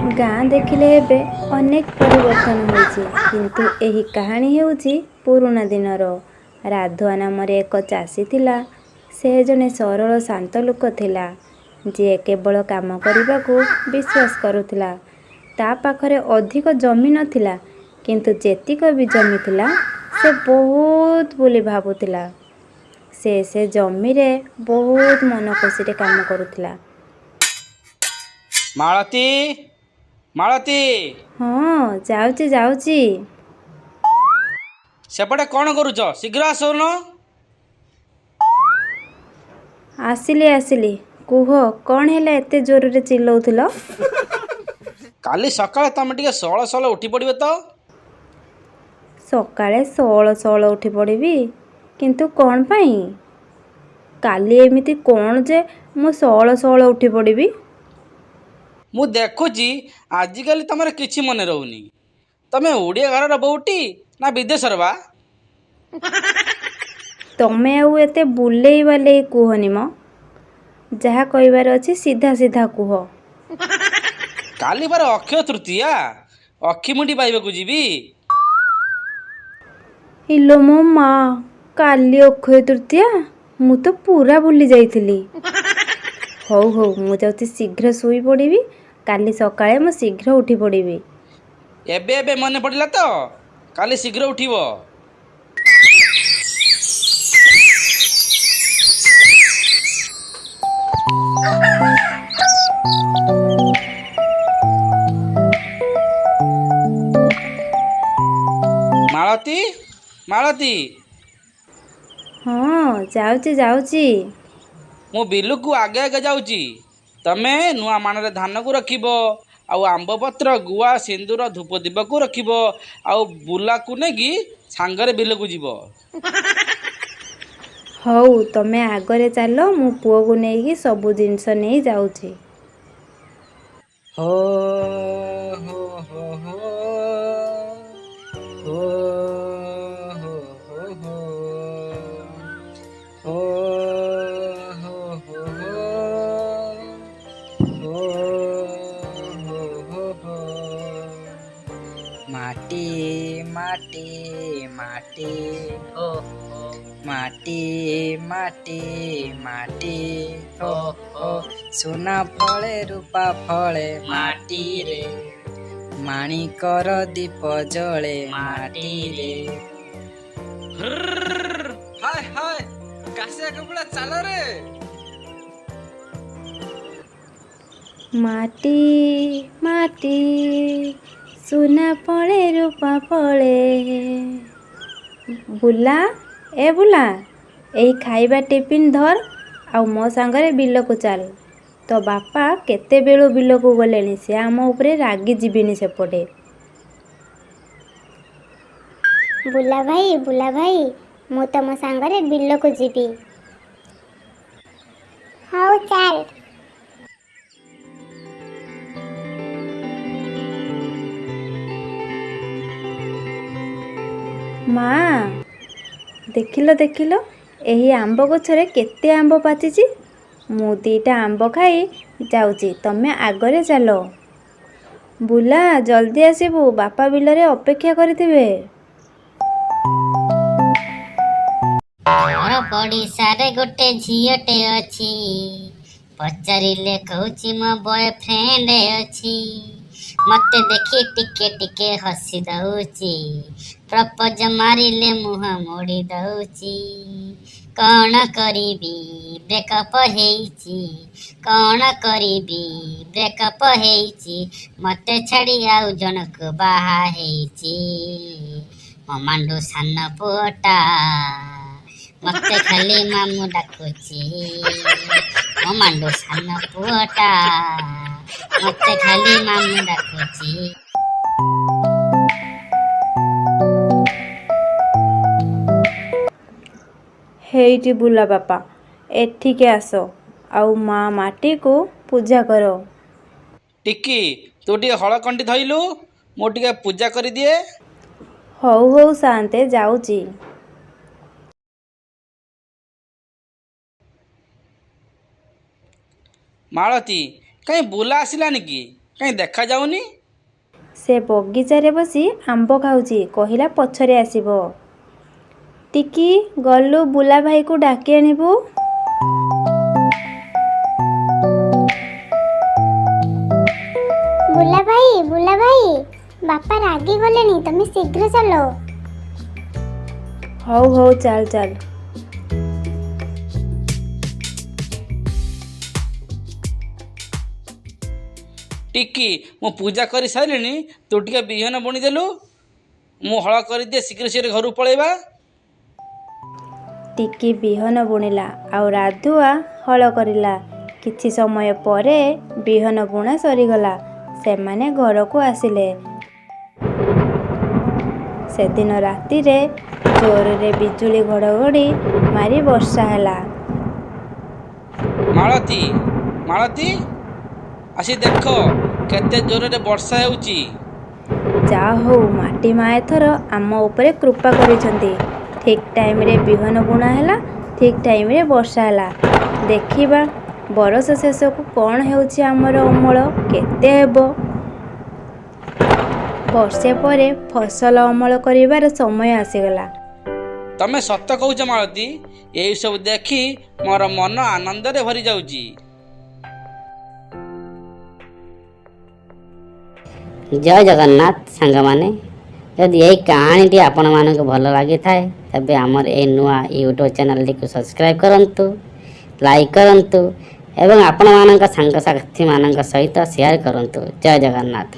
गाँ देखिले एबे अनेक परिवर्तन होइछि किंतु एही कहानी हेउछि पुराना दिनर। राधुआ नामर एक चाषी थिला। से जने सरल शांत लोक थिला जे केवल काम करबाकू विश्वास करुथिला। ता पाखरे अधिक जमी नथिला किंतु जेतिक भी जमी थिला से बहुत बोली भाबुथिला। से जमी रे बहुत मन खुशी रे काम करुथिला। मालती मालती हाँ जाउची जाउची। सेपटे कौन करुच शीघ्र आसुन। आसिली आसिली कुह कौन है एते जोर रे चिल्लौथिल। काली सकाଳେ तमे टिके सଳ ସଳ उठी पड़िबे तो। सकाळे सଳ सଳ उठी पड़िबी किंतु कौन पाई। काली एमिति कौन जे मु सଳ सଳ उठी पड़िबी। मु देखुची आजिकाली तमर किछि मने रहउनी। तमे ओडिया घरर बहुटी ना विदेशर बा। तमे आउ एते बुलेई बालेई कुहनी म। जहा कहबार अछि सीधा सीधा कुह। काली बार अक्षय तृतीया अखी मुंडी पाइबाकू जीवी। इलो मो माँ काली अक्षय तृतीया मु तो पूरा भूली जाइथिली। हौ हौ मु जाउची शीघ्र सोई पड़िबी। काली सकाळे मु शीघ्र उठी पड़िबी। एबे एबे मने पड़िला तो काली शीघ्र उठिबो। मालती मालती हाँ जाउची जाउची। मु बिलुकू आगे आगे जाउची। तमे नुआ मानरे धान को रखिबो आउ आंब पत्र गुआ सिंदूर धूप दीपकू रखिबो आउ बुला को नेगी सांगरे बिलुकू जीवो। हौ तमे आगरे चालो मु पुओ को नेकी सब जिंस नहीं जाउची। हो हो हो हो हो हो हो हो माटी माटी माटी हो माटी माटी माटी हो सोना फले रूपा फले माटी रे माणिकर दीप जले माटी रे। हाय हाय कासे कपड़ा चाल रे। माटी माटी सुना फले रूपा फले। बुला ए बुला एही खाइबा टिफिन धर आउ मो सांगरे बिलको चाल। तो बापा केते बेलू बिलको गलेनी से आम उपरे रागी जीविनी सेपटे। बुला भाई मु तम सांगरे बिलको जीवी। हौ चाल। माँ देखिलो देखिलो एही आंब गछरे केते आंब पाचिची। मु दीटा आंब खाई जाउची तमे आगरे चालो। बुला जल्दी आसिबू बापा बिलरे अपेक्षा करिथिबे। मोर पड़िशारे गोटे झीयटे अछि पचारिले कहूची मो बॉयफ्रेंड अछि मते देखी टिके टिके हसी दउची प्रपोज मारिले मुह मोड़ी दउची कौन करिबी ब्रेकअप हेइची कौन करिबी ब्रेकअप हेइची मते छाड़ी आउ जनक बाहा हेइची मो मांडू सान पुअटा मते खाली मामू डाकुची मो मांडू सान पुअटा मते खाली मामू डाकुची। हेइटी बुला बापा एठिके आसो आउ माँ माटी को पूजा करो। टिकी तू टिके हलकंटी धइलु मु टिके पूजा करि दिए। हौ हौ शांते जाउची। मालती कहीं बुला आसिलानी कि କାହିଁ ଦେଖାଯାଉନି? ସେ ବଗିଚାରେ ବସି ଆମ୍ବ ଖାଉଛି, କହିଲା ପଛରେ ଆସିବ। ଟିକି ଗଲୁ ବୁଲା ଭାଇକୁ ଡାକି ଆଣିବୁ। ବୁଲା ଭାଇ ବାପା ରାଗି ଗଲେଣି, ତମେ ଶୀଘ୍ର ଚାଲ। ହଉ ହଉ ଚାଲ ଚାଲ। ଟିକି ମୁଁ ପୂଜା କରି ସାରିଲିଣି, ତୁ ଟିକେ ବିହନ ବୁଣିଦେଲୁ, ମୁଁ ହଳ କରିଦିଏ, ଶୀଘ୍ର ଶୀଘ୍ର ଘରକୁ ପଳେଇବା। ଟିକି ବିହନ ବୁଣିଲା ଆଉ ରାଧୁଆ ହଳ କରିଲା। କିଛି ସମୟ ପରେ ବିହନ ବୁଣା ସରିଗଲା। ସେମାନେ ଘରକୁ ଆସିଲେ। ସେଦିନ ରାତିରେ ଜୋରରେ ବିଜୁଳି ଘଡ଼ଘଡ଼ି ମାରି ବର୍ଷା ହେଲା। ମାଳତୀ ମାଳତୀ ଆସି ଦେଖ କେତେ ଜୋରରେ ବର୍ଷା ହେଉଛି। ଯାହା ହଉ ମାଟି ମା ଏଥର ଆମ ଉପରେ କୃପା କରିଛନ୍ତି। ଠିକ୍ ଟାଇମ୍ରେ ବିହନ ବୁଣା ହେଲା, ଠିକ୍ ଟାଇମ୍ରେ ବର୍ଷା ହେଲା। ଦେଖିବା ବରଷ ଶେଷକୁ କ'ଣ ହେଉଛି ଆମର ଅମଳ କେତେ ହେବ। ବର୍ଷେ ପରେ ଫସଲ ଅମଳ କରିବାର ସମୟ ଆସିଗଲା। ତମେ ସତ କହୁଛ ମାଳତୀ, ଏହିସବୁ ଦେଖି ମୋର ମନ ଆନନ୍ଦରେ ଭରି ଯାଉଛି। ଜୟ ଜଗନ୍ନାଥ ସାଙ୍ଗମାନେ, ଯଦି ଏହି କାହାଣୀଟି ଆପଣମାନଙ୍କୁ ଭଲ ଲାଗିଥାଏ ତେବେ ଆମର ଏହି ନୂଆ ୟୁଟ୍ୟୁବ୍ ଚ୍ୟାନେଲଟିକୁ ସବସ୍କ୍ରାଇବ୍ କରନ୍ତୁ, ଲାଇକ୍ କରନ୍ତୁ ଏବଂ ଆପଣମାନଙ୍କ ସାଙ୍ଗସାଥିମାନଙ୍କ ସହିତ ସେୟାର କରନ୍ତୁ। ଜୟ ଜଗନ୍ନାଥ।